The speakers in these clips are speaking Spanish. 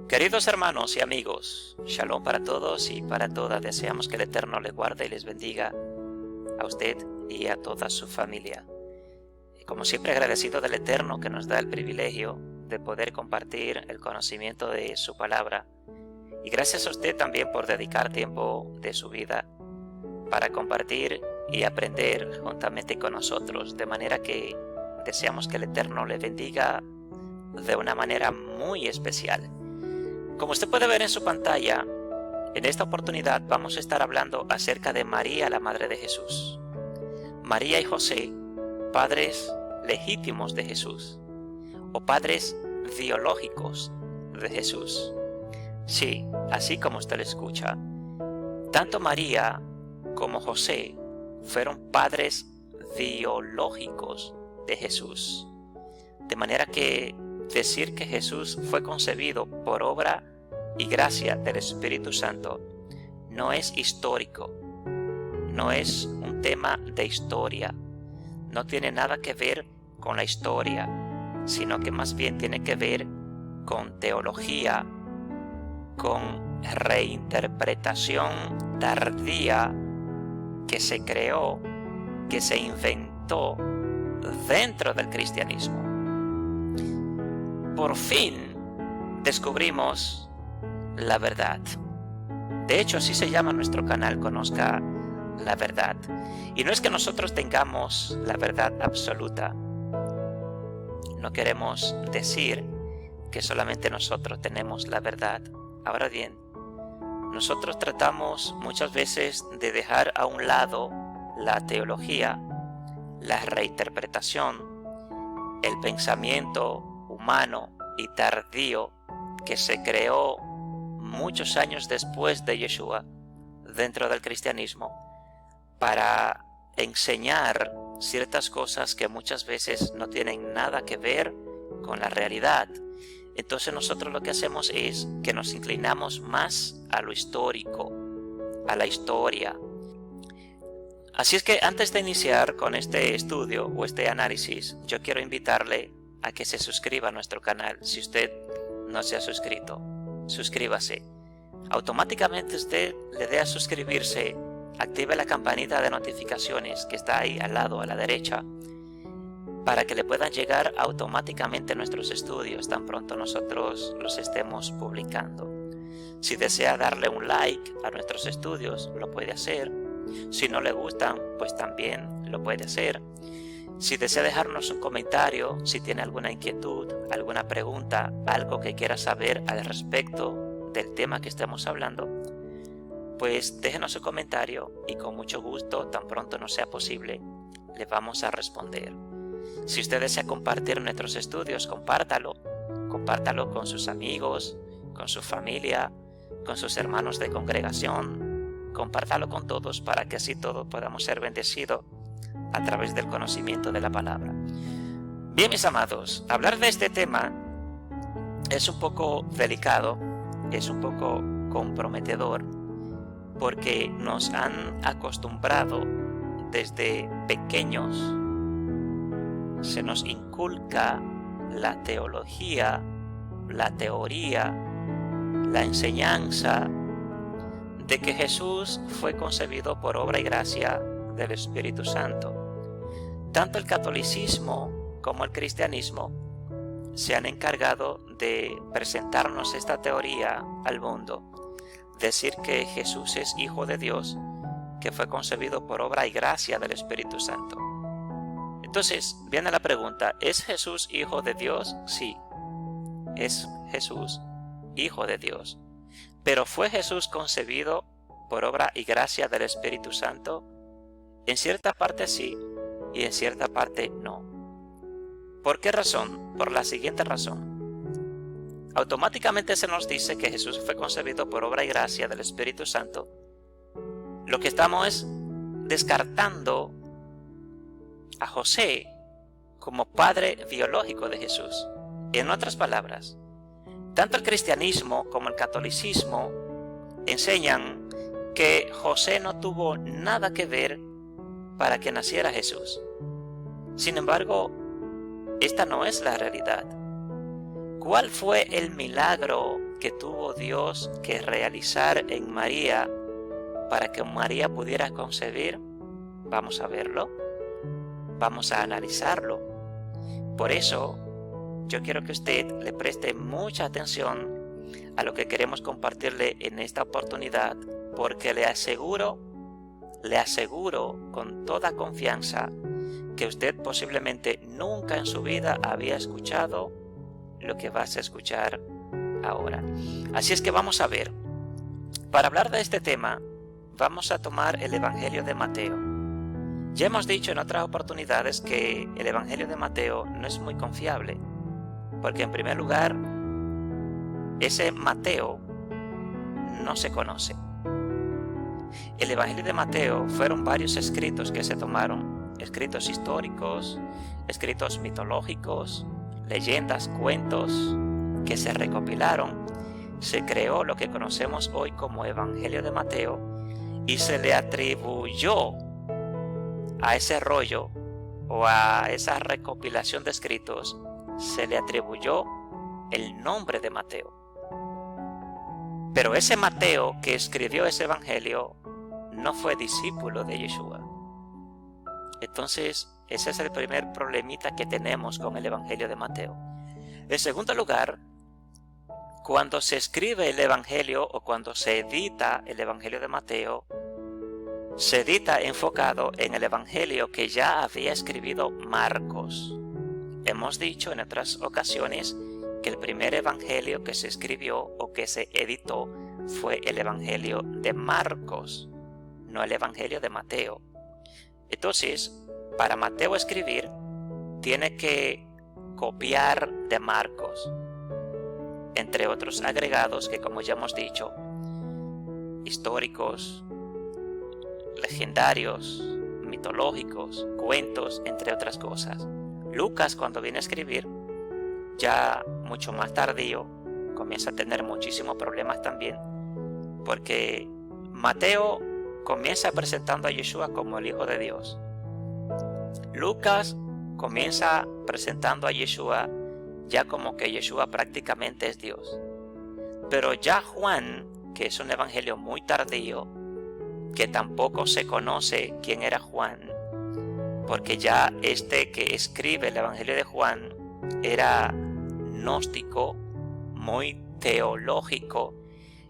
Queridos hermanos y amigos, Shalom para todos y para todas. Deseamos que el Eterno les guarde y les bendiga a usted y a toda su familia. Como siempre, agradecido del Eterno que nos da el privilegio de poder compartir el conocimiento de su palabra. Y gracias a usted también por dedicar tiempo de su vida para compartir y aprender juntamente con nosotros. De manera que deseamos que el Eterno le bendiga de una manera muy especial. Como usted puede ver en su pantalla, en esta oportunidad vamos a estar hablando acerca de María, la Madre de Jesús. María y José, padres legítimos de Jesús, o padres biológicos de Jesús. Sí, así como usted lo escucha, tanto María como José fueron padres biológicos de Jesús. De manera que decir que Jesús fue concebido por obra y gracia del Espíritu Santo no es histórico, no es un tema de historia, no tiene nada que ver con la historia, sino que más bien tiene que ver con teología, con reinterpretación tardía que se creó, que se inventó dentro del cristianismo. Por fin descubrimos la verdad. De hecho, así se llama nuestro canal, Conozca la Verdad. Y no es que nosotros tengamos la verdad absoluta. No queremos decir que solamente nosotros tenemos la verdad. Ahora bien, nosotros tratamos muchas veces de dejar a un lado la teología, la reinterpretación, el pensamiento humano y tardío que se creó muchos años después de Yeshua dentro del cristianismo para enseñar ciertas cosas que muchas veces no tienen nada que ver con la realidad. Entonces nosotros lo que hacemos es que nos inclinamos más a lo histórico, a la historia. Así es que antes de iniciar con este estudio o este análisis, yo quiero invitarle a que se suscriba a nuestro canal. Si usted no se ha suscrito, suscríbase. Automáticamente usted le dé a suscribirse, active la campanita de notificaciones que está ahí al lado a la derecha, para que le puedan llegar automáticamente nuestros estudios tan pronto nosotros los estemos publicando. Si desea darle un like a nuestros estudios, lo puede hacer. Si no le gustan, pues también lo puede hacer. Si desea dejarnos un comentario, si tiene alguna inquietud, alguna pregunta, algo que quiera saber al respecto del tema que estemos hablando, pues déjenos un comentario y con mucho gusto, tan pronto nos sea posible, le vamos a responder. Si usted desea compartir nuestros estudios, compártalo con sus amigos, con su familia, con sus hermanos de congregación, compártalo con todos para que así todos podamos ser bendecidos a través del conocimiento de la palabra. Bien, mis amados, hablar de este tema es un poco delicado, es un poco comprometedor, porque nos han acostumbrado desde pequeños, se nos inculca la teología, la teoría, la enseñanza de que Jesús fue concebido por obra y gracia del Espíritu Santo. Tanto el catolicismo como el cristianismo se han encargado de presentarnos esta teoría al mundo, decir que Jesús es Hijo de Dios, que fue concebido por obra y gracia del Espíritu Santo. Entonces viene la pregunta, ¿es Jesús Hijo de Dios? Sí, es Jesús Hijo de Dios. Pero ¿fue Jesús concebido por obra y gracia del Espíritu Santo? En cierta parte sí, y en cierta parte no. ¿Por qué razón? Por la siguiente razón. Automáticamente se nos dice que Jesús fue concebido por obra y gracia del Espíritu Santo. Lo que estamos es descartando a José como padre biológico de Jesús. En otras palabras, tanto el cristianismo como el catolicismo enseñan que José no tuvo nada que ver para que naciera Jesús. Sin embargo, esta no es la realidad. ¿Cuál fue el milagro que tuvo Dios que realizar en María para que María pudiera concebir? Vamos a verlo, vamos a analizarlo. Por eso, yo quiero que usted le preste mucha atención a lo que queremos compartirle en esta oportunidad, porque le aseguro con toda confianza que usted posiblemente nunca en su vida había escuchado lo que vas a escuchar ahora. Así es que vamos a ver. Para hablar de este tema, vamos a tomar el Evangelio de Mateo. Ya hemos dicho en otras oportunidades que el Evangelio de Mateo no es muy confiable, porque en primer lugar, ese Mateo no se conoce. El Evangelio de Mateo fueron varios escritos que se tomaron, escritos históricos, escritos mitológicos, leyendas, cuentos que se recopilaron. Se creó lo que conocemos hoy como Evangelio de Mateo y se le atribuyó a ese rollo o a esa recopilación de escritos, se le atribuyó el nombre de Mateo. Pero ese Mateo que escribió ese Evangelio no fue discípulo de Yeshua. Entonces, ese es el primer problemita que tenemos con el Evangelio de Mateo. En segundo lugar, cuando se escribe el Evangelio o cuando se edita el Evangelio de Mateo, se edita enfocado en el Evangelio que ya había escrito Marcos. Hemos dicho en otras ocasiones que el primer Evangelio que se escribió o que se editó fue el Evangelio de Marcos, no el Evangelio de Mateo. Entonces, para Mateo escribir, tiene que copiar de Marcos, entre otros agregados que, como ya hemos dicho, históricos, legendarios, mitológicos, cuentos, entre otras cosas. Lucas, cuando viene a escribir, ya mucho más tardío, comienza a tener muchísimos problemas también, porque Mateo comienza presentando a Yeshua como el Hijo de Dios. Lucas comienza presentando a Yeshua ya como que Yeshua prácticamente es Dios. Pero ya Juan, que es un evangelio muy tardío, que tampoco se conoce quién era Juan, porque ya este que escribe el evangelio de Juan era gnóstico, muy teológico,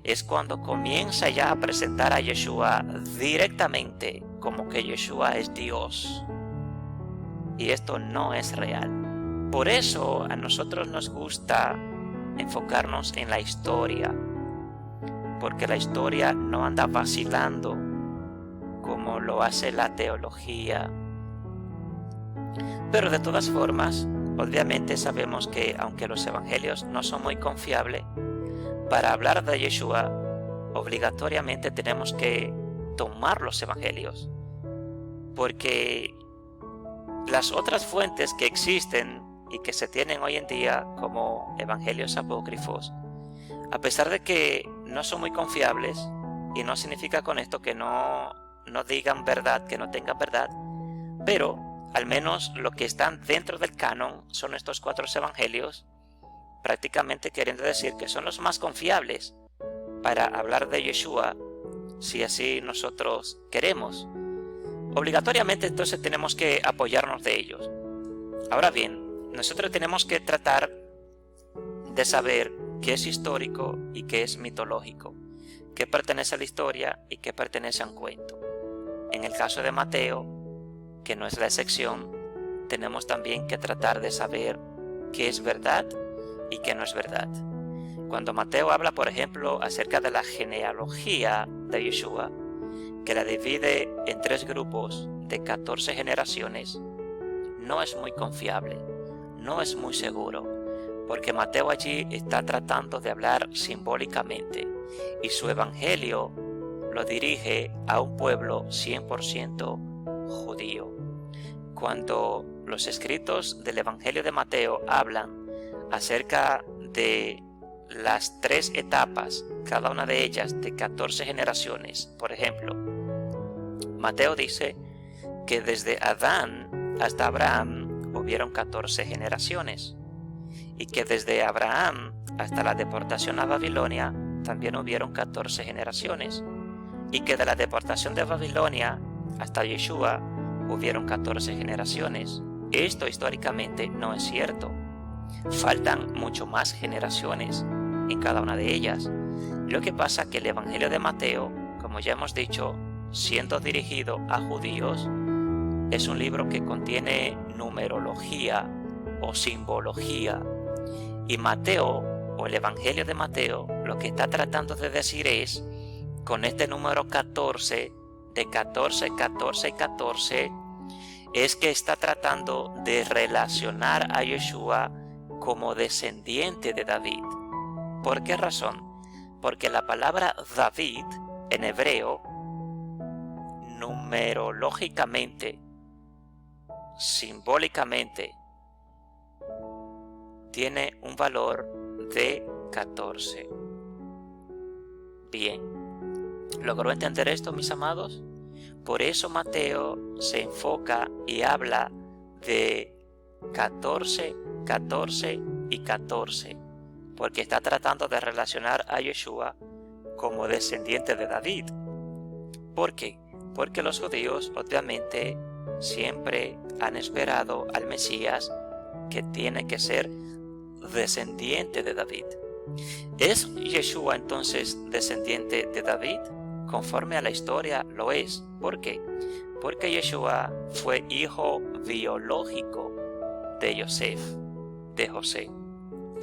es cuando comienza ya a presentar a Yeshua directamente como que Yeshua es Dios. Y esto no es real. Por eso a nosotros nos gusta enfocarnos en la historia, porque la historia no anda vacilando como lo hace la teología. Pero de todas formas, obviamente sabemos que aunque los evangelios no son muy confiables, para hablar de Yeshua obligatoriamente tenemos que tomar los evangelios, porque las otras fuentes que existen y que se tienen hoy en día como evangelios apócrifos, a pesar de que no son muy confiables, y no significa con esto que no digan verdad, que no tengan verdad, pero al menos lo que están dentro del canon son estos 4 evangelios, prácticamente queriendo decir que son los más confiables para hablar de Yeshua, si así nosotros queremos. Obligatoriamente entonces tenemos que apoyarnos de ellos. Ahora bien, nosotros tenemos que tratar de saber qué es histórico y qué es mitológico, qué pertenece a la historia y qué pertenece a un cuento. En el caso de Mateo, que no es la excepción, tenemos también que tratar de saber qué es verdad y qué no es verdad. Cuando Mateo habla, por ejemplo, acerca de la genealogía de Yeshua, que la divide en 3 grupos de 14 generaciones, no es muy confiable, no es muy seguro, porque Mateo allí está tratando de hablar simbólicamente y su evangelio lo dirige a un pueblo 100% judío. Cuando los escritos del evangelio de Mateo hablan acerca de las 3 etapas, cada una de ellas de 14 generaciones, por ejemplo, Mateo dice que desde Adán hasta Abraham hubieron 14 generaciones. y que desde Abraham hasta la deportación a Babilonia también hubieron 14 generaciones, y que de la deportación de Babilonia hasta Yeshua hubieron 14 generaciones. Esto históricamente no es cierto. Faltan mucho más generaciones en cada una de ellas. Lo que pasa es que el Evangelio de Mateo, como ya hemos dicho, siendo dirigido a judíos, es un libro que contiene numerología o simbología. Y Mateo, o el Evangelio de Mateo, lo que está tratando de decir es, con este número 14, de 14, 14 y 14, es que está tratando de relacionar a Yeshua como descendiente de David. ¿Por qué razón? Porque la palabra David en hebreo, numerológicamente, simbólicamente, tiene un valor de 14. Bien, ¿logró entender esto, mis amados? Por eso Mateo se enfoca y habla de 14, 14 y 14, porque está tratando de relacionar a Yeshua como descendiente de David. ¿Por qué? Porque los judíos obviamente siempre han esperado al Mesías que tiene que ser descendiente de David. ¿Es Yeshua entonces descendiente de David? Conforme a la historia lo es. ¿Por qué? Porque Yeshua fue hijo biológico de José.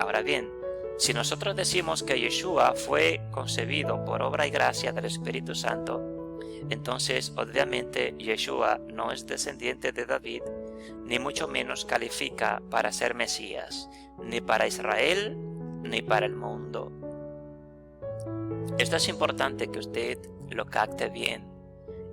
Ahora bien, si nosotros decimos que Yeshua fue concebido por obra y gracia del Espíritu Santo, entonces obviamente Yeshua no es descendiente de David, ni mucho menos califica para ser Mesías, ni para Israel, ni para el mundo. Esto es importante que usted lo capte bien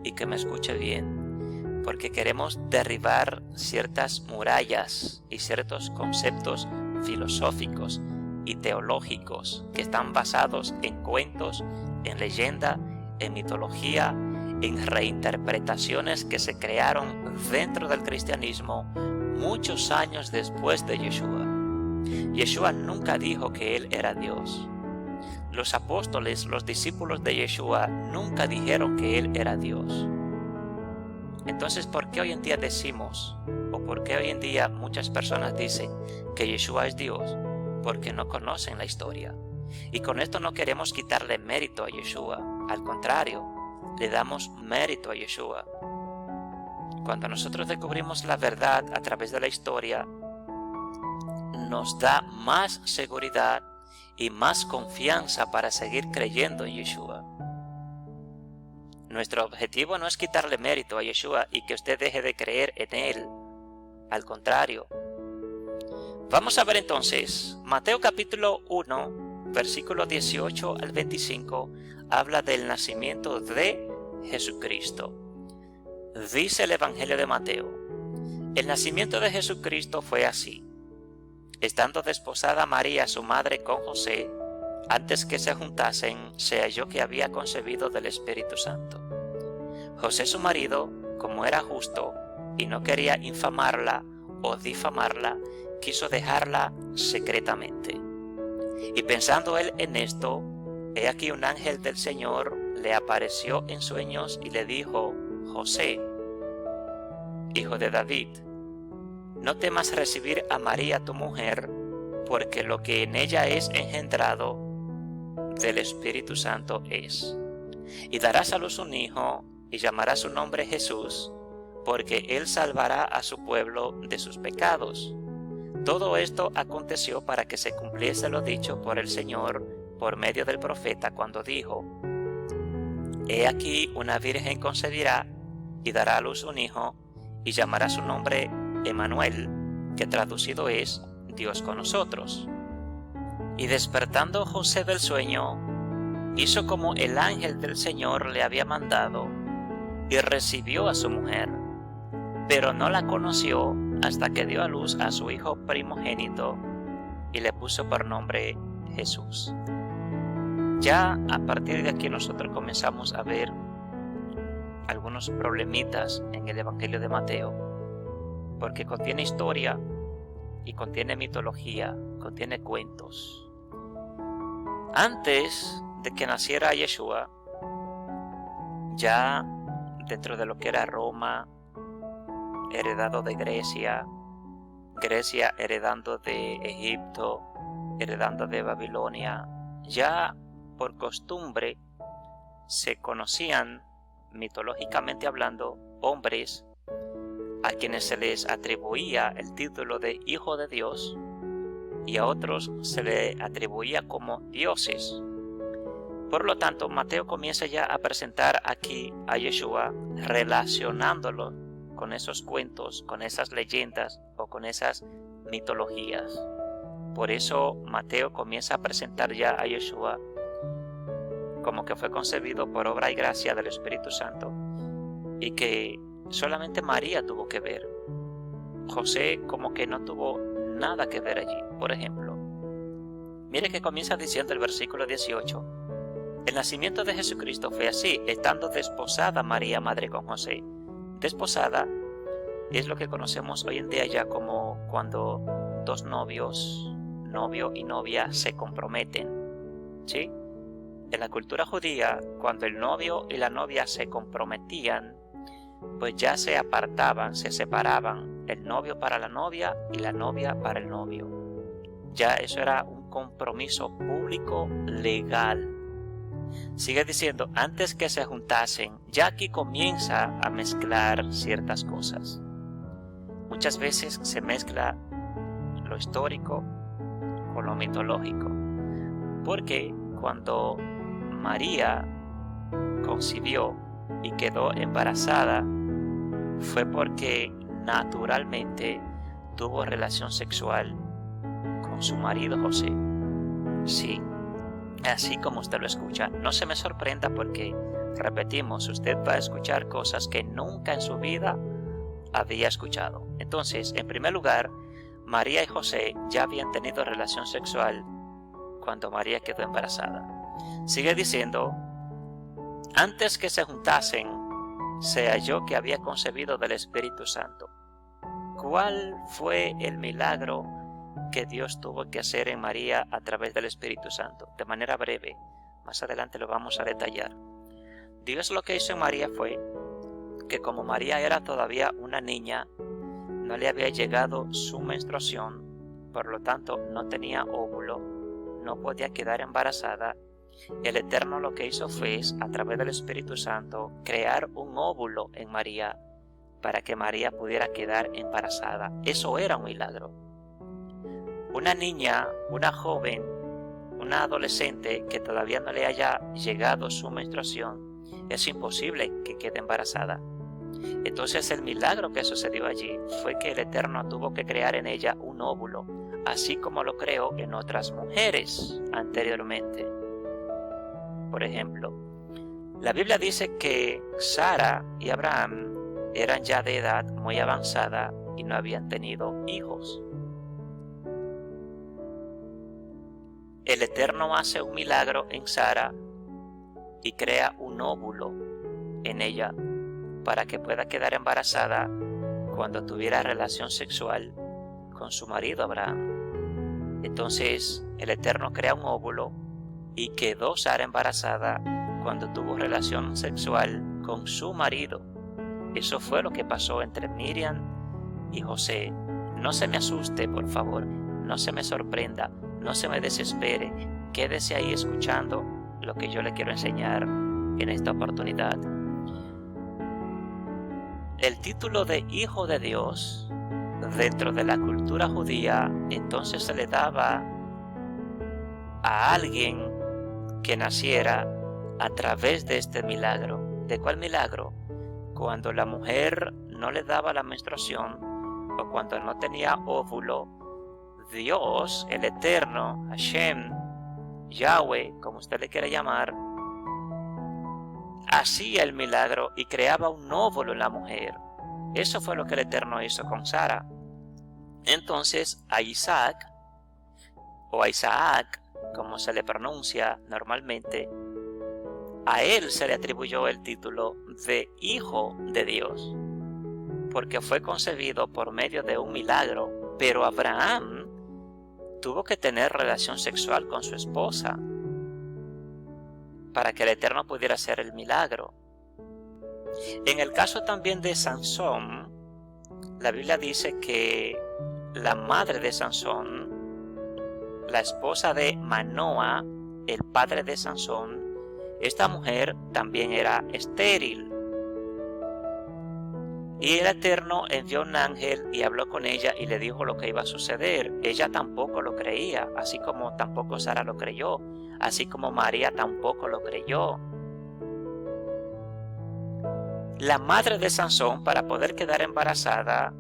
y que me escuche bien, porque queremos derribar ciertas murallas y ciertos conceptos filosóficos y teológicos que están basados en cuentos, en leyenda, en mitología, en reinterpretaciones que se crearon dentro del cristianismo muchos años después de Yeshua. Yeshua nunca dijo que él era Dios. Los apóstoles, los discípulos de Yeshua, nunca dijeron que él era Dios. Entonces, ¿por qué hoy en día decimos, o por qué hoy en día muchas personas dicen que Yeshua es Dios? Porque no conocen la historia. Y con esto no queremos quitarle mérito a Yeshua. Al contrario, le damos mérito a Yeshua. Cuando nosotros descubrimos la verdad a través de la historia, nos da más seguridad y más confianza para seguir creyendo en Yeshua. Nuestro objetivo no es quitarle mérito a Yeshua y que usted deje de creer en él. Al contrario. Vamos a ver entonces, Mateo capítulo 1, versículo 18 al 25, habla del nacimiento de Jesucristo. Dice el Evangelio de Mateo: el nacimiento de Jesucristo fue así. Estando desposada María, su madre, con José, antes que se juntasen, se halló que había concebido del Espíritu Santo. José, su marido, como era justo y no quería infamarla o difamarla, quiso dejarla secretamente. Y pensando él en esto, he aquí un ángel del Señor le apareció en sueños y le dijo: José, hijo de David, no temas recibir a María tu mujer, porque lo que en ella es engendrado del Espíritu Santo es. Y darás a luz un hijo, y llamará su nombre Jesús, porque él salvará a su pueblo de sus pecados. Todo esto aconteció para que se cumpliese lo dicho por el Señor por medio del profeta, cuando dijo: He aquí una virgen concebirá y dará a luz un hijo, y llamará su nombre Emmanuel, que traducido es Dios con nosotros. Y despertando José del sueño, hizo como el ángel del Señor le había mandado, y recibió a su mujer, pero no la conoció hasta que dio a luz a su hijo primogénito, y le puso por nombre Jesús. Ya a partir de aquí nosotros comenzamos a ver algunos problemitas en el Evangelio de Mateo, porque contiene historia y contiene mitología contiene cuentos. Antes de que naciera Yeshua, ya dentro de lo que era Roma, heredado de Grecia, Grecia heredando de Egipto, heredando de Babilonia, ya por costumbre se conocían, mitológicamente hablando, hombres a quienes se les atribuía el título de Hijo de Dios y a otros se le atribuía como dioses. Por lo tanto, Mateo comienza ya a presentar aquí a Yeshua relacionándolo con esos cuentos, con esas leyendas o con esas mitologías. Por eso Mateo comienza a presentar ya a Yeshua como que fue concebido por obra y gracia del Espíritu Santo y que solamente María tuvo que ver. José como que no tuvo nada que ver allí. Por ejemplo, mire que comienza diciendo el versículo 18: el nacimiento de Jesucristo fue así, estando desposada María, madre con José. Desposada es lo que conocemos hoy en día ya como cuando dos novios, novio y novia, se comprometen, ¿sí? En la cultura judía, cuando el novio y la novia se comprometían, pues ya se apartaban, se separaban, el novio para la novia y la novia para el novio. Ya eso era un compromiso público legal. Sigue diciendo, antes que se juntasen, ya aquí comienza a mezclar ciertas cosas. Muchas veces se mezcla lo histórico con lo mitológico, porque cuando María concibió y quedó embarazada fue porque naturalmente tuvo relación sexual con su marido José. Sí, así como usted lo escucha. No se me sorprenda porque, repetimos, usted va a escuchar cosas que nunca en su vida había escuchado. Entonces, en primer lugar, María y José ya habían tenido relación sexual cuando María quedó embarazada. Sigue diciendo, antes que se juntasen, se halló que había concebido del Espíritu Santo. ¿Cuál fue el milagro que Dios tuvo que hacer en María a través del Espíritu Santo? De manera breve, más adelante lo vamos a detallar. Dios lo que hizo en María fue que como María era todavía una niña, no le había llegado su menstruación, por lo tanto no tenía óvulo, no podía quedar embarazada. El Eterno lo que hizo fue, a través del Espíritu Santo, crear un óvulo en María para que María pudiera quedar embarazada. Eso era un milagro. Una niña, una joven, una adolescente que todavía no le haya llegado su menstruación, es imposible que quede embarazada. Entonces el milagro que sucedió allí fue que el Eterno tuvo que crear en ella un óvulo, así como lo creó en otras mujeres anteriormente. Por ejemplo, la Biblia dice que Sara y Abraham eran ya de edad muy avanzada y no habían tenido hijos. El Eterno hace un milagro en Sara y crea un óvulo en ella para que pueda quedar embarazada cuando tuviera relación sexual con su marido Abraham. Entonces el Eterno crea un óvulo y quedó Sara embarazada cuando tuvo relación sexual con su marido. Eso fue lo que pasó entre Miriam y José. No se me asuste, por favor, no se me sorprenda, no se me desespere, quédese ahí escuchando lo que yo le quiero enseñar en esta oportunidad. El título de Hijo de Dios dentro de la cultura judía entonces se le daba a alguien que naciera a través de este milagro. ¿De cuál milagro? Cuando la mujer no le daba la menstruación o cuando no tenía óvulo, Dios, el Eterno, Hashem, Yahweh, como usted le quiera llamar, hacía el milagro y creaba un óvulo en la mujer. Eso fue lo que el Eterno hizo con Sara. Entonces a Isaac, o a Isaac, como se le pronuncia normalmente, a él se le atribuyó el título de Hijo de Dios, porque fue concebido por medio de un milagro. Pero Abraham tuvo que tener relación sexual con su esposa para que el Eterno pudiera hacer el milagro. En el caso también de Sansón, la Biblia dice que la madre de Sansón, la esposa de Manoa, el padre de Sansón, esta mujer también era estéril. Y el Eterno envió un ángel y habló con ella y le dijo lo que iba a suceder. Ella tampoco lo creía, así como tampoco Sara lo creyó, así como María tampoco lo creyó. La madre de Sansón, para poder quedar embarazada,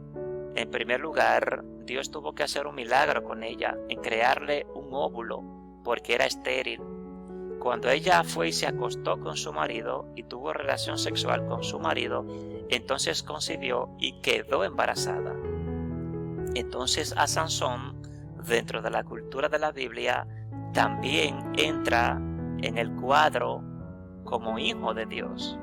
en primer lugar, Dios tuvo que hacer un milagro con ella, en crearle un óvulo, porque era estéril. Cuando ella fue y se acostó con su marido y tuvo relación sexual con su marido, entonces concibió y quedó embarazada. Entonces a Sansón, dentro de la cultura de la Biblia, también entra en el cuadro como hijo de Dios.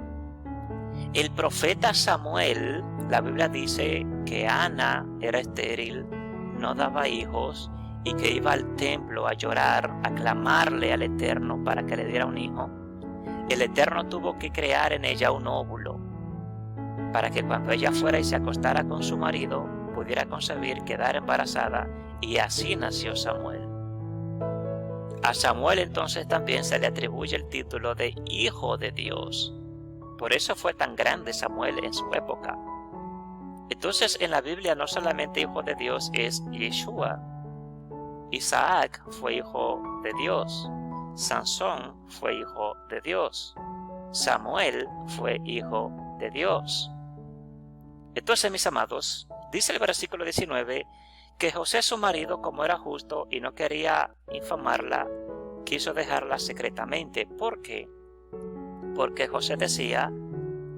El profeta Samuel, la Biblia dice que Ana era estéril, no daba hijos, y que iba al templo a llorar, a clamarle al Eterno para que le diera un hijo. El Eterno tuvo que crear en ella un óvulo, para que cuando ella fuera y se acostara con su marido, pudiera concebir, quedar embarazada, y así nació Samuel. A Samuel entonces también se le atribuye el título de Hijo de Dios. Por eso fue tan grande Samuel en su época. Entonces en la Biblia no solamente Hijo de Dios es Yeshua. Isaac fue hijo de Dios. Sansón fue hijo de Dios. Samuel fue hijo de Dios. Entonces, mis amados, dice el versículo 19 que José, su marido, como era justo y no quería infamarla, quiso dejarla secretamente. ¿Por qué? Porque José decía: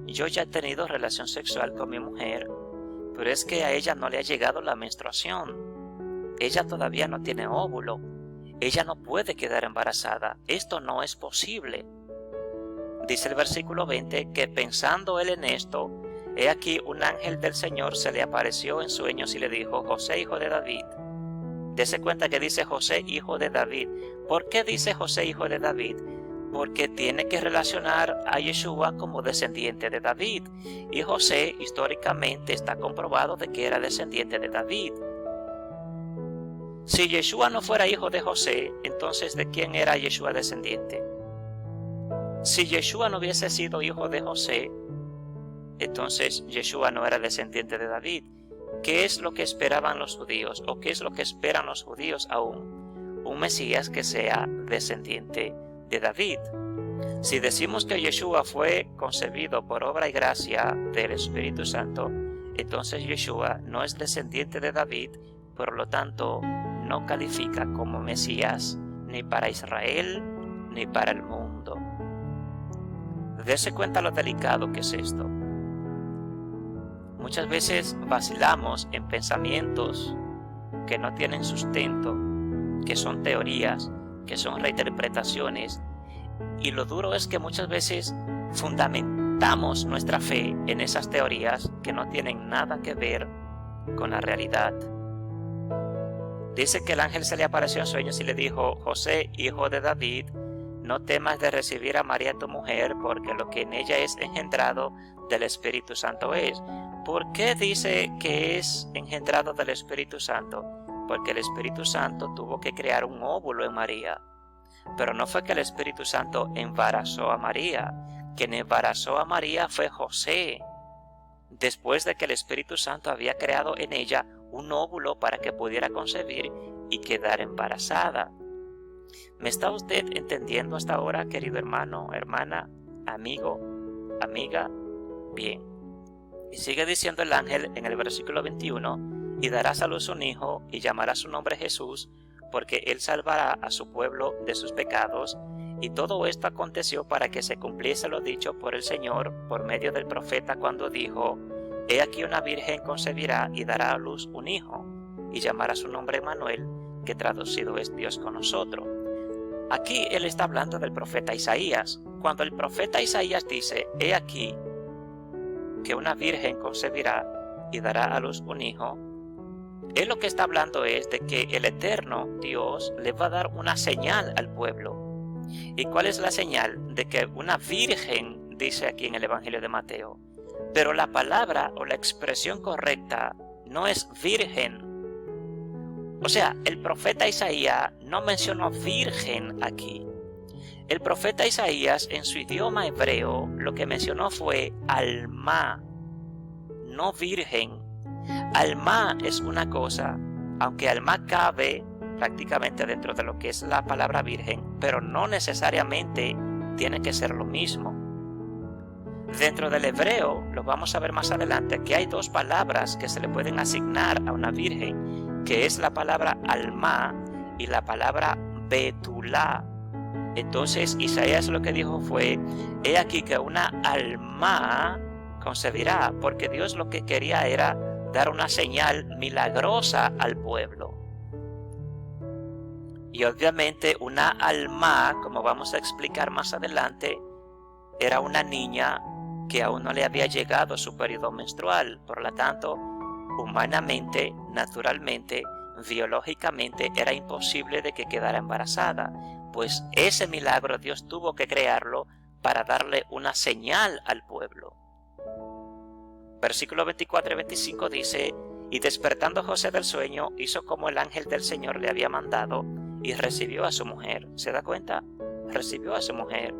yo ya he tenido relación sexual con mi mujer, pero es que a ella no le ha llegado la menstruación. Ella todavía no tiene óvulo. Ella no puede quedar embarazada. Esto no es posible. Dice el versículo 20 que pensando él en esto, he aquí un ángel del Señor se le apareció en sueños y le dijo: José, hijo de David. Dese cuenta que dice José, hijo de David. ¿Por qué dice José, hijo de David? Porque tiene que relacionar a Yeshua como descendiente de David. Y José históricamente está comprobado de que era descendiente de David. Si Yeshua no fuera hijo de José, entonces ¿de quién era Yeshua descendiente? Si Yeshua no hubiese sido hijo de José, entonces Yeshua no era descendiente de David. ¿Qué es lo que esperaban los judíos? ¿O qué es lo que esperan los judíos aún? Un Mesías que sea descendiente de David. Si decimos que Yeshua fue concebido por obra y gracia del Espíritu Santo, entonces Yeshua no es descendiente de David, por lo tanto no califica como Mesías ni para Israel ni para el mundo. Dese cuenta lo delicado que es esto. Muchas veces vacilamos en pensamientos que no tienen sustento, que son teorías, que son reinterpretaciones, y lo duro es que muchas veces fundamentamos nuestra fe en esas teorías que no tienen nada que ver con la realidad. Dice que el ángel se le apareció en sueños y le dijo: José, hijo de David, no temas de recibir a María tu mujer, porque lo que en ella es engendrado del Espíritu Santo es. ¿Por qué dice que es engendrado del Espíritu Santo? Porque el Espíritu Santo tuvo que crear un óvulo en María. Pero no fue que el Espíritu Santo embarazó a María. Quien embarazó a María fue José, después de que el Espíritu Santo había creado en ella un óvulo para que pudiera concebir y quedar embarazada. ¿Me está usted entendiendo hasta ahora, querido hermano, hermana, amigo, amiga? Bien. Y sigue diciendo el ángel en el versículo 21: y darás a luz un hijo y llamarás su nombre Jesús, porque él salvará a su pueblo de sus pecados. Y todo esto aconteció para que se cumpliese lo dicho por el Señor por medio del profeta cuando dijo: He aquí una virgen concebirá y dará a luz un hijo, y llamará su nombre Emmanuel, que traducido es Dios con nosotros. Aquí él está hablando del profeta Isaías. Cuando el profeta Isaías dice: He aquí que una virgen concebirá y dará a luz un hijo, Él lo que está hablando es de que el eterno Dios le va a dar una señal al pueblo. ¿Y cuál es la señal? De que una virgen, dice aquí en el Evangelio de Mateo. Pero la palabra o la expresión correcta no es virgen. O sea, el profeta Isaías no mencionó virgen aquí. El profeta Isaías en su idioma hebreo lo que mencionó fue alma, no virgen. Alma es una cosa, aunque alma cabe prácticamente dentro de lo que es la palabra virgen, pero no necesariamente tiene que ser lo mismo. Dentro del hebreo, lo vamos a ver más adelante, que hay dos palabras que se le pueden asignar a una virgen, que es la palabra alma y la palabra betulá. Entonces Isaías lo que dijo fue, he aquí que una alma concebirá, porque Dios lo que quería era dar una señal milagrosa al pueblo. Y obviamente una alma, como vamos a explicar más adelante, era una niña que aún no le había llegado su periodo menstrual. Por lo tanto, humanamente, naturalmente, biológicamente, era imposible de que quedara embarazada. Pues ese milagro Dios tuvo que crearlo para darle una señal al pueblo. Versículo 24 y 25 dice, y despertando José del sueño, hizo como el ángel del Señor le había mandado y recibió a su mujer. ¿Se da cuenta? Recibió a su mujer.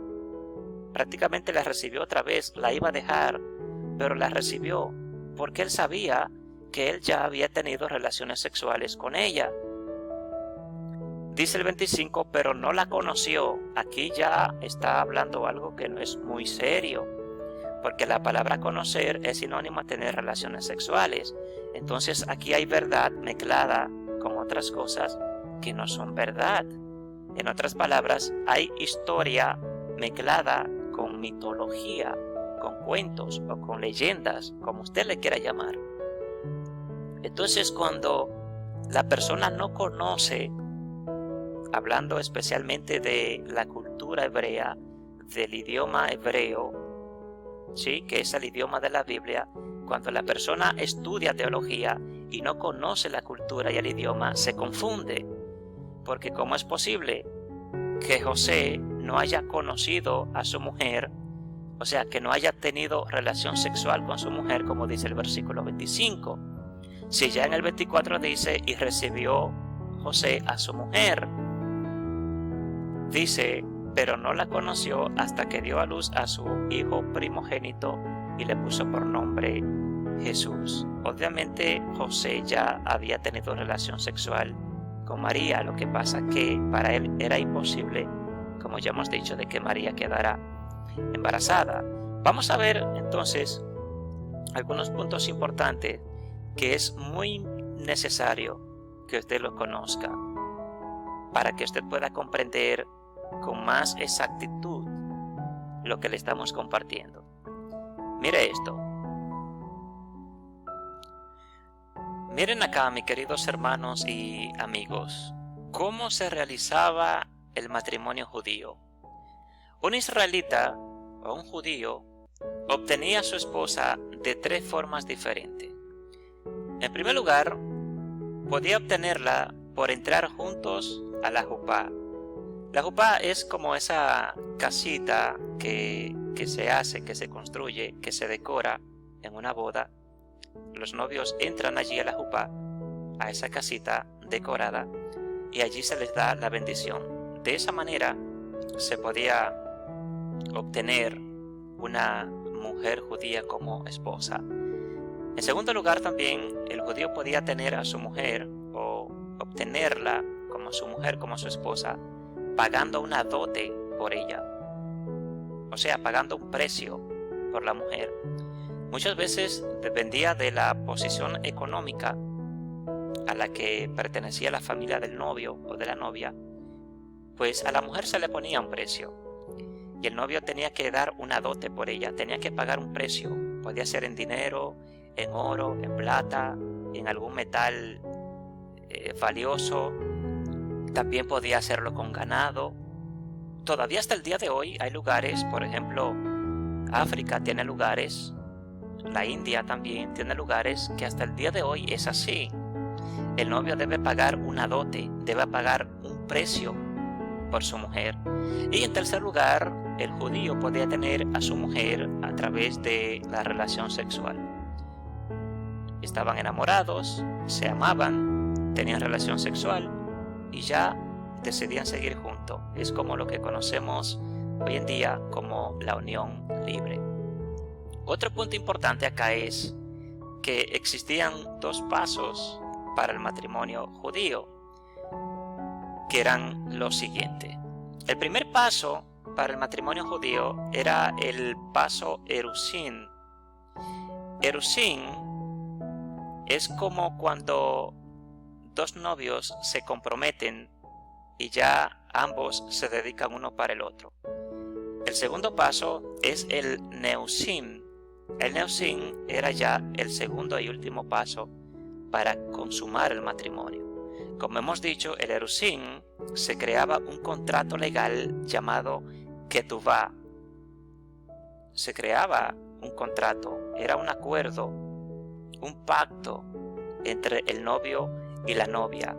Prácticamente la recibió otra vez, la iba a dejar, pero la recibió porque él sabía que él ya había tenido relaciones sexuales con ella. Dice el 25, pero no la conoció. Aquí ya está hablando algo que no es muy serio, porque la palabra conocer es sinónimo a tener relaciones sexuales. Entonces aquí hay verdad mezclada con otras cosas que no son verdad. En otras palabras, hay historia mezclada con mitología, con cuentos o con leyendas, como usted le quiera llamar. Entonces cuando la persona no conoce, hablando especialmente de la cultura hebrea, del idioma hebreo, ¿sí?, que es el idioma de la Biblia, cuando la persona estudia teología y no conoce la cultura y el idioma, se confunde. Porque ¿cómo es posible que José no haya conocido a su mujer? O sea, que no haya tenido relación sexual con su mujer, como dice el versículo 25. Si ya en el 24 dice, y recibió José a su mujer. Dice, pero no la conoció hasta que dio a luz a su hijo primogénito y le puso por nombre Jesús. Obviamente José ya había tenido relación sexual con María, lo que pasa que para él era imposible, como ya hemos dicho, de que María quedara embarazada. Vamos a ver entonces algunos puntos importantes que es muy necesario que usted lo conozca para que usted pueda comprender con más exactitud lo que le estamos compartiendo. Mire esto. Miren acá, mis queridos hermanos y amigos, cómo se realizaba el matrimonio judío. Un israelita o un judío obtenía a su esposa de tres formas diferentes. En primer lugar, podía obtenerla por entrar juntos a la jupá. La jupá es como esa casita que se hace, que se construye, que se decora en una boda. Los novios entran allí a la jupá, a esa casita decorada, y allí se les da la bendición. De esa manera se podía obtener una mujer judía como esposa. En segundo lugar, también el judío podía tener a su mujer o obtenerla como su mujer, como su esposa, pagando una dote por ella, o sea, pagando un precio por la mujer. Muchas veces dependía de la posición económica a la que pertenecía la familia del novio o de la novia, pues a la mujer se le ponía un precio y el novio tenía que dar una dote por ella, tenía que pagar un precio. Podía ser en dinero, en oro, en plata, en algún metal valioso. También podía hacerlo con ganado. Todavía hasta el día de hoy hay lugares, por ejemplo, África tiene lugares, la India también tiene lugares que hasta el día de hoy es así. el novio debe pagar una dote, debe pagar un precio por su mujer. Y en tercer lugar, el judío podía tener a su mujer a través de la relación sexual. Estaban enamorados, se amaban, tenían relación sexual y ya decidían seguir juntos. Es como lo que conocemos hoy en día como la unión libre. Otro punto importante acá es que existían dos pasos para el matrimonio judío, que eran los siguientes. El primer paso para el matrimonio judío era el paso Erusín. Erusín es como cuando dos novios se comprometen y ya ambos se dedican uno para el otro. El segundo paso es el Neusim. El Neusim era ya el segundo y último paso para consumar el matrimonio. Como hemos dicho, el Erusín se creaba un contrato legal llamado Ketubá. Se creaba un contrato, era un acuerdo, un pacto entre el novio y la novia.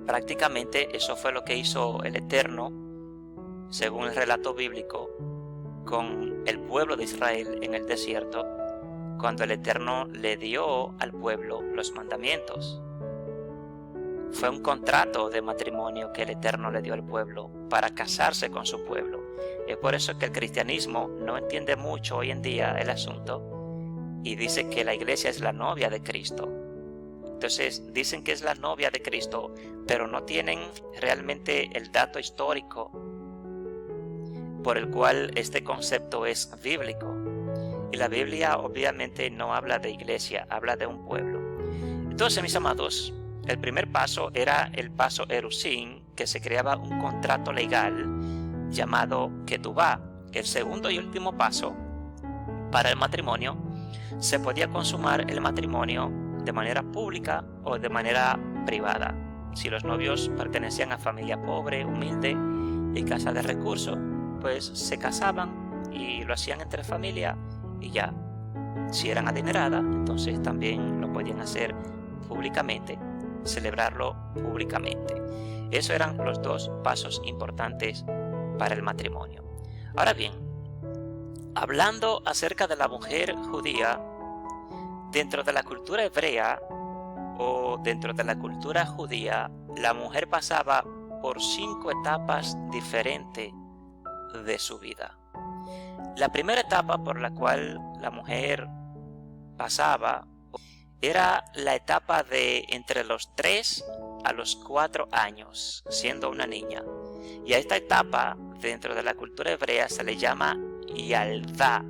Prácticamente eso fue lo que hizo el Eterno, según el relato bíblico, con el pueblo de Israel en el desierto, cuando el Eterno le dio al pueblo los mandamientos. Fue un contrato de matrimonio que el Eterno le dio al pueblo para casarse con su pueblo. Es por eso que el cristianismo no entiende mucho hoy en día el asunto y dice que la iglesia es la novia de Cristo. Entonces dicen que es la novia de Cristo, pero no tienen realmente el dato histórico por el cual este concepto es bíblico. Y la Biblia obviamente no habla de iglesia, habla de un pueblo. Entonces, mis amados, el primer paso era el paso Erusín, que se creaba un contrato legal llamado Ketubá. El segundo y último paso para el matrimonio, se podía consumar el matrimonio de manera pública o de manera privada. Si los novios pertenecían a familia pobre, humilde y casa de recursos, pues se casaban y lo hacían entre familia y ya. Si eran adineradas, entonces también lo podían hacer públicamente, celebrarlo públicamente. Esos eran los dos pasos importantes para el matrimonio. Ahora bien, hablando acerca de la mujer judía, dentro de la cultura hebrea o dentro de la cultura judía, la mujer pasaba por 5 etapas diferentes de su vida. La primera etapa por la cual la mujer pasaba era la etapa de entre los 3 a los 4 años, siendo una niña. Y a esta etapa, dentro de la cultura hebrea, se le llama Yaldá.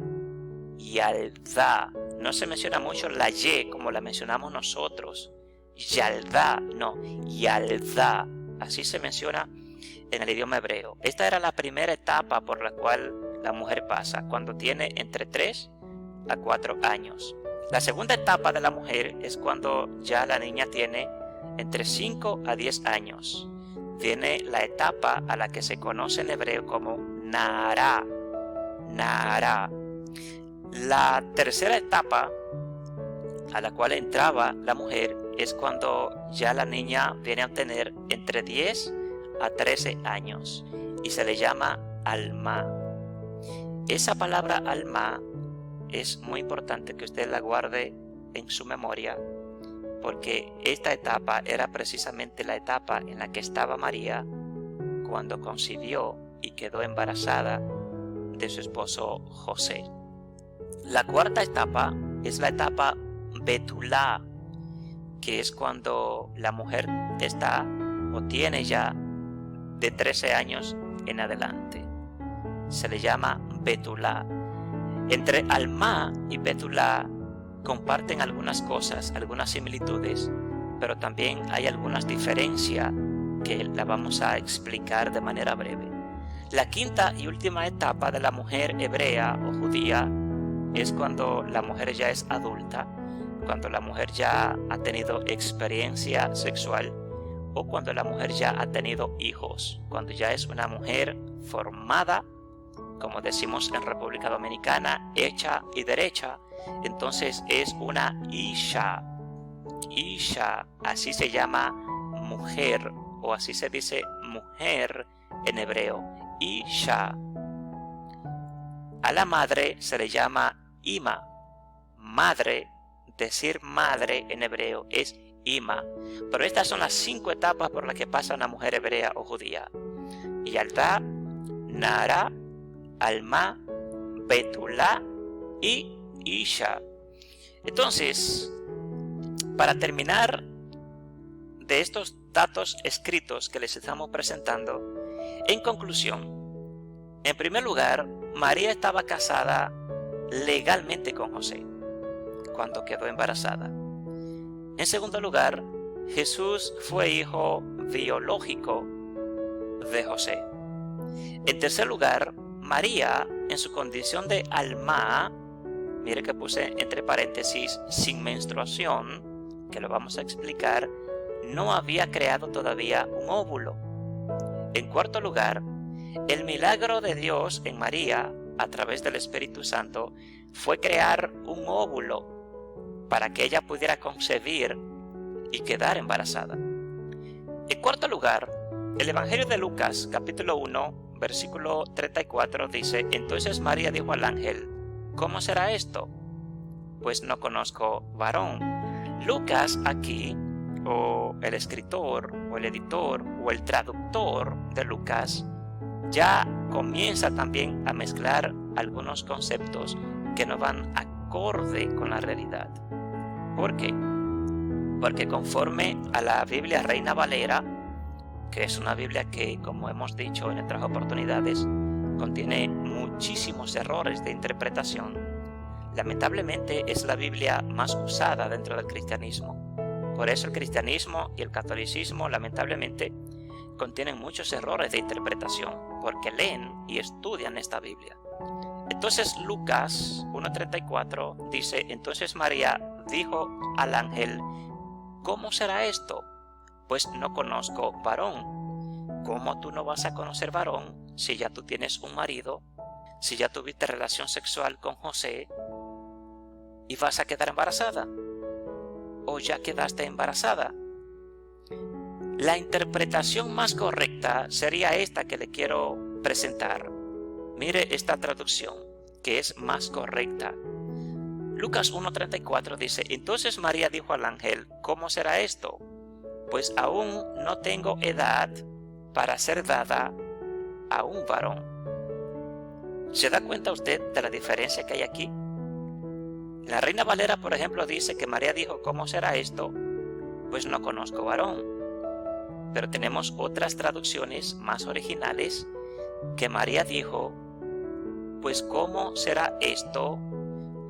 Yaldá. No se menciona mucho la Y como la mencionamos nosotros. Yaldá, no, Yaldá. Así se menciona en el idioma hebreo. Esta era la primera etapa por la cual la mujer pasa, cuando tiene entre 3 a 4 años. La segunda etapa de la mujer es cuando ya la niña tiene entre 5 a 10 años. Viene la etapa a la que se conoce en hebreo como Naará. Naará. La tercera etapa a la cual entraba la mujer es cuando ya la niña viene a tener entre 10 a 13 años y se le llama Alma. Esa palabra Alma es muy importante que usted la guarde en su memoria, porque esta etapa era precisamente la etapa en la que estaba María cuando concibió y quedó embarazada de su esposo José. La cuarta etapa es la etapa Betulá, que es cuando la mujer está o tiene ya de 13 años en adelante. Se le llama Betulá. Entre Alma y Betulá comparten algunas cosas, algunas similitudes, pero también hay algunas diferencias que la vamos a explicar de manera breve. La quinta y última etapa de la mujer hebrea o judía es cuando la mujer ya es adulta, cuando la mujer ya ha tenido experiencia sexual o cuando la mujer ya ha tenido hijos, cuando ya es una mujer formada, como decimos en República Dominicana, hecha y derecha, entonces es una Isha. Isha, así se llama mujer, o así se dice mujer en hebreo, Isha. A la madre se le llama Ima. Madre, decir madre en hebreo es Ima. Pero estas son las 5 etapas por las que pasa una mujer hebrea o judía: Yalda, Nara, Alma, Betulá y Isha. Entonces, para terminar de estos datos escritos que les estamos presentando, en conclusión, en primer lugar, María estaba casada legalmente con José cuando quedó embarazada. En segundo lugar, Jesús fue hijo biológico de José. En tercer lugar, María, en su condición de alma, mire que puse entre paréntesis, sin menstruación, que lo vamos a explicar, no había creado todavía un óvulo. En cuarto lugar, el milagro de Dios en María, a través del Espíritu Santo, fue crear un óvulo para que ella pudiera concebir y quedar embarazada. En cuarto lugar, el Evangelio de Lucas, capítulo 1, versículo 34, dice: Entonces María dijo al ángel: ¿Cómo será esto? Pues no conozco varón. Lucas aquí, o el escritor, o el editor, o el traductor de Lucas, ya comienza también a mezclar algunos conceptos que no van acorde con la realidad. ¿Por qué? Porque conforme a la Biblia Reina Valera, que es una Biblia que, como hemos dicho en otras oportunidades, contiene muchísimos errores de interpretación, lamentablemente es la Biblia más usada dentro del cristianismo. Por eso el cristianismo y el catolicismo, lamentablemente, contienen muchos errores de interpretación, porque leen y estudian esta Biblia. Entonces Lucas 1:34 dice: Entonces María dijo al ángel: ¿Cómo será esto? Pues no conozco varón. ¿Cómo tú no vas a conocer varón si ya tú tienes un marido, si ya tuviste relación sexual con José y vas a quedar embarazada? ¿O ya quedaste embarazada? La interpretación más correcta sería esta que le quiero presentar. Mire esta traducción, que es más correcta. Lucas 1:34 dice: Entonces María dijo al ángel: ¿Cómo será esto? Pues aún no tengo edad para ser dada a un varón. ¿Se da cuenta usted de la diferencia que hay aquí? La Reina Valera, por ejemplo, dice que María dijo: ¿Cómo será esto? Pues no conozco varón. Pero tenemos otras traducciones más originales que María dijo: pues ¿cómo será esto?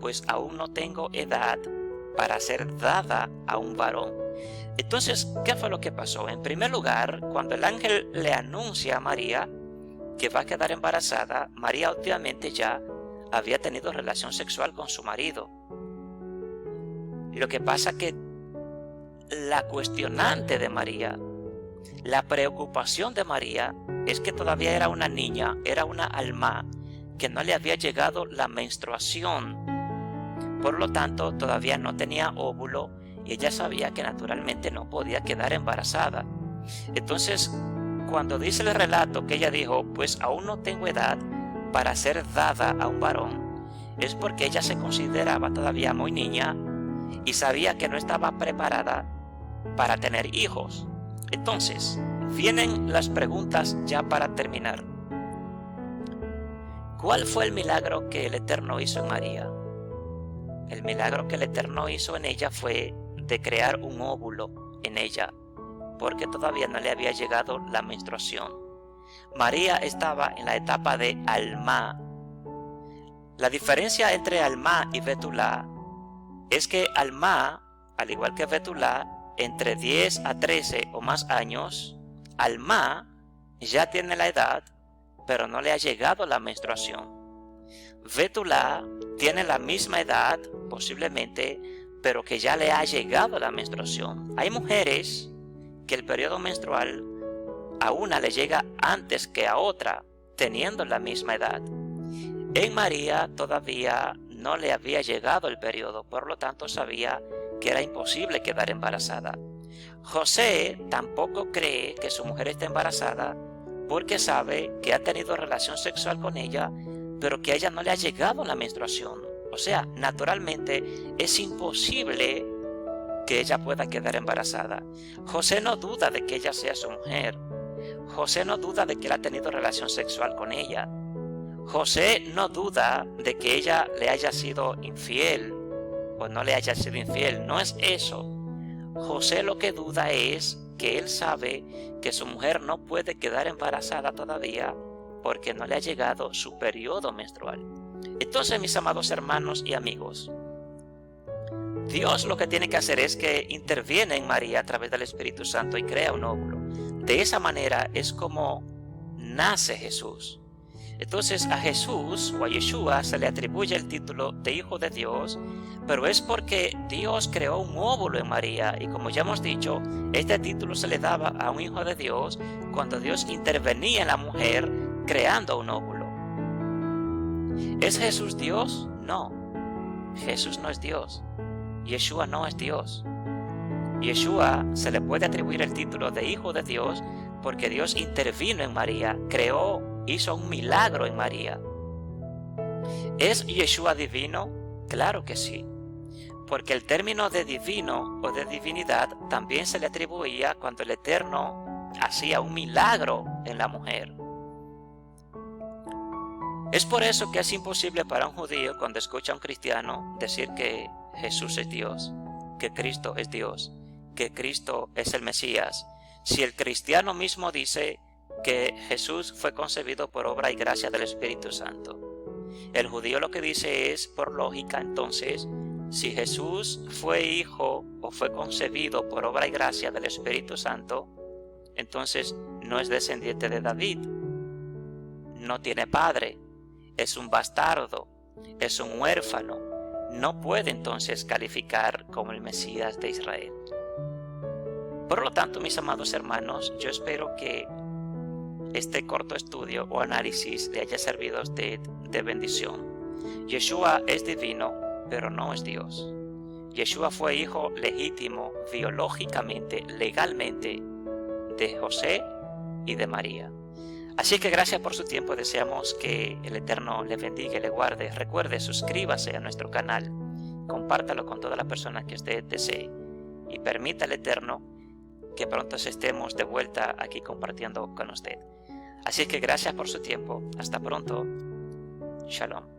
Pues aún no tengo edad para ser dada a un varón. Entonces, ¿qué fue lo que pasó? En primer lugar, cuando el ángel le anuncia a María que va a quedar embarazada, María obviamente ya había tenido relación sexual con su marido. Lo que pasa que la cuestionante de María, la preocupación de María, es que todavía era una niña, era una alma, que no le había llegado la menstruación. Por lo tanto, todavía no tenía óvulo y ella sabía que naturalmente no podía quedar embarazada. Entonces, cuando dice el relato que ella dijo: pues aún no tengo edad para ser dada a un varón, es porque ella se consideraba todavía muy niña y sabía que no estaba preparada para tener hijos. Entonces, vienen las preguntas ya para terminar. ¿Cuál fue el milagro que el Eterno hizo en María? El milagro que el Eterno hizo en ella fue de crear un óvulo en ella, porque todavía no le había llegado la menstruación. María estaba en la etapa de Alma. La diferencia entre Alma y Betulá es que Alma, al igual que Betulá, entre 10 a 13 o más años, Alma ya tiene la edad, pero no le ha llegado la menstruación. Betulá tiene la misma edad, posiblemente, pero que ya le ha llegado la menstruación. Hay mujeres que el periodo menstrual a una le llega antes que a otra, teniendo la misma edad. En María todavía no le había llegado el periodo, por lo tanto sabía que era imposible quedar embarazada. José tampoco cree que su mujer está embarazada porque sabe que ha tenido relación sexual con ella, pero que a ella no le ha llegado la menstruación. O sea, naturalmente es imposible que ella pueda quedar embarazada. José no duda de que ella sea su mujer. José no duda de que él ha tenido relación sexual con ella. José no duda de que ella le haya sido infiel o no le haya sido infiel. No es eso. José lo que duda es que él sabe que su mujer no puede quedar embarazada todavía porque no le ha llegado su periodo menstrual. Entonces, mis amados hermanos y amigos, Dios lo que tiene que hacer es que interviene en María a través del Espíritu Santo y crea un óvulo. De esa manera es como nace Jesús. Entonces a Jesús o a Yeshua se le atribuye el título de Hijo de Dios, pero es porque Dios creó un óvulo en María, y como ya hemos dicho, este título se le daba a un Hijo de Dios cuando Dios intervenía en la mujer creando un óvulo. ¿Es Jesús Dios? No, Jesús no es Dios. Yeshua no es Dios. Yeshua se le puede atribuir el título de Hijo de Dios porque Dios intervino en María, hizo un milagro en María. ¿Es Yeshua divino? Claro que sí, porque el término de divino o de divinidad también se le atribuía cuando el Eterno hacía un milagro en la mujer. Es por eso que es imposible para un judío, cuando escucha a un cristiano, decir que Jesús es Dios, que Cristo es Dios, que Cristo es el Mesías, si el cristiano mismo dice que Jesús fue concebido por obra y gracia del Espíritu Santo. El judío lo que dice es, por lógica, entonces, si Jesús fue hijo o fue concebido por obra y gracia del Espíritu Santo, entonces no es descendiente de David, no tiene padre, es un bastardo, es un huérfano, no puede entonces calificar como el Mesías de Israel. Por lo tanto, mis amados hermanos, yo espero que este corto estudio o análisis le haya servido a usted de bendición. Yeshua es divino, pero no es Dios. Yeshua fue hijo legítimo, biológicamente, legalmente, de José y de María. Así que gracias por su tiempo. Deseamos que el Eterno le bendiga y le guarde. Recuerde, suscríbase a nuestro canal, compártalo con todas las personas que usted desee y permita al Eterno que pronto estemos de vuelta aquí compartiendo con usted. Así que gracias por su tiempo. Hasta pronto. Shalom.